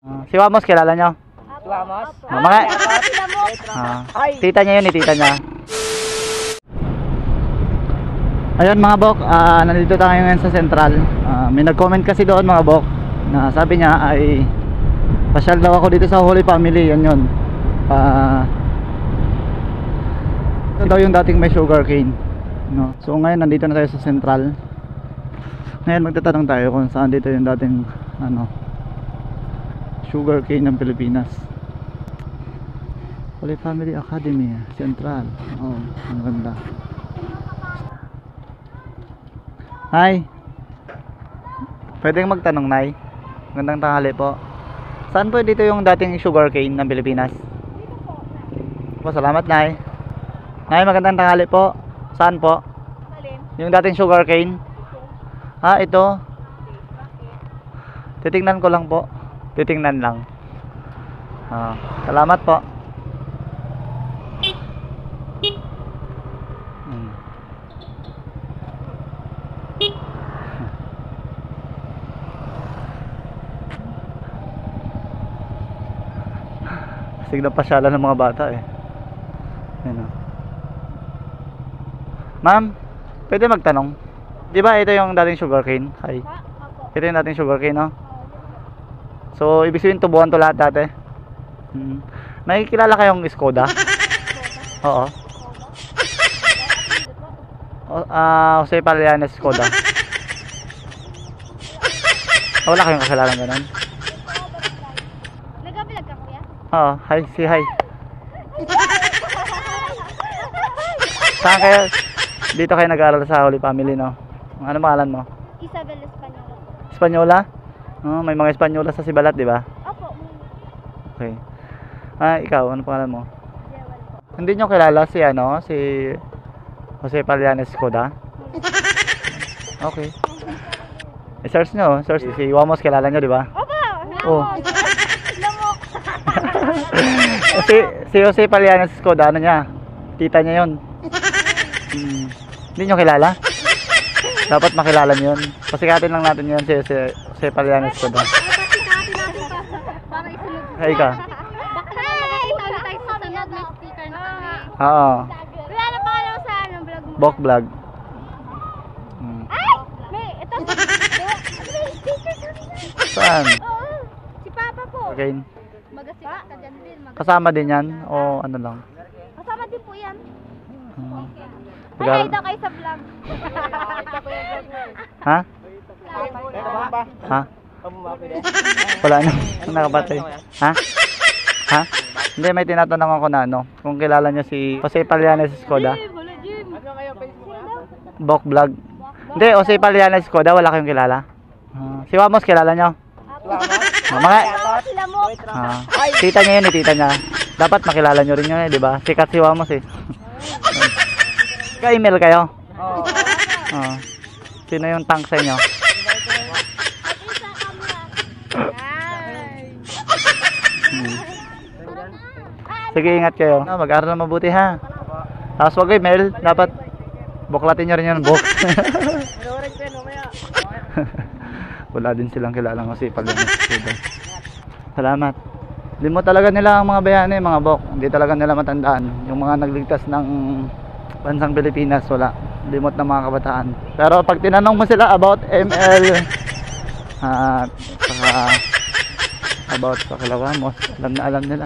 Si Wamos, kilala nyo? Vamos. Mga... tita niya yun, tita niya. Ayun mga bok, nandito tayo ngayon sa Central. May nag-comment kasi doon mga bok na sabi niya ay pasyal daw ako dito sa Holy Family. Yan yun. Ito daw yung dating may sugar cane, no? So ngayon nandito na tayo sa Central. Ngayon magtatanong tayo kung saan dito yung dating sugar cane ng Pilipinas. Holy Family Academy, Central. Oh, ang ganda. Hi. Pwedeng magtanong, Nay? Magandang tanghali po. Saan po dito yung dating sugar cane ng Pilipinas? Po, salamat, Nay. Nay, magandang tanghali po. Saan po? Yung dating sugar cane? Ito. Titingnan ko lang po. Titingnan lang. Salamat po. Sige na pasyalan ng mga bata eh. Ayan o. Ma'am, pwede magtanong? Di ba ito yung dating sugar cane? Hi. Ito yung dating sugar cane, no? So, ibig sabihin tubuhan to lahat dati? May kilala kayong Skoda? Oo. Jose Palianes Skoda. Wala kayong kasalanan ganun? Nag-vlog ka, kuya? Oo, hi, say hi. Saan kayo? Dito kayo nag-aaral sa Holy Family, no? Ano pangalan mo? Isabel Espanyola. Espanyola? May mga Espanyola sa Sibalat, di ba? Opo. Okay. Ikaw, ano pangalan mo? Jewel po. Hindi nyo kilala si si Jose Palianes Skoda? Okay. I-search nyo, search si Wamos, kilala nyo, di ba? Opo. Oh. Lamok. si Jose Palianes Skoda, ano niya? Tita niya yun. Hindi nyo kilala? Dapat makilala nyo yun. Pasikatin lang natin yun si Jose Palianes Skoda. Pasikatin natin para isunod. Hey ka. Baka naman tayo tayo sa sunod, may sticker na kami. Oo. Kuya, ano pangalan mo sa vlog mo? Bok vlog. Ay! May, ito. May sticker kami. Saan? Oo. Si Papa po. Okay. Magasikat ka dyan din. Kasama din yan? O ano lang? Kasama din po yan. Pag- Hi daw kayo sa vlog. Ha? Ha? Wala na. Nakabatay. Ha? Ha? Hindi, may tinatanong ako na kung kilala niya si Jose Palianes Skoda. Bok vlog. Hindi, Jose Palianes Skoda, wala kayong kilala. Si Wamos, kilala nyo? Mga... tita niya yun, tita niya. Dapat makilala nyo rin yun, di ba? Sikat si Wamos eh. Ka-email kayo? Oo. Sino yung tank sa inyo? Sige, ingat kayo. Mag-aaral na mabuti ha. Tapos wag email, dapat buklatin nyo rin yung book. Wala din silang kilalang kasi Palianes Skoda. Salamat. Hindi mo talaga nila ang mga bayani, mga bok. Hindi talaga nila matandaan. Yung mga nagligtas ng bansang Pilipinas, wala. Limot ng mga kabataan. Pero pag tinanong mo sila about ML at saka about sa Kalawamos, alam na alam nila.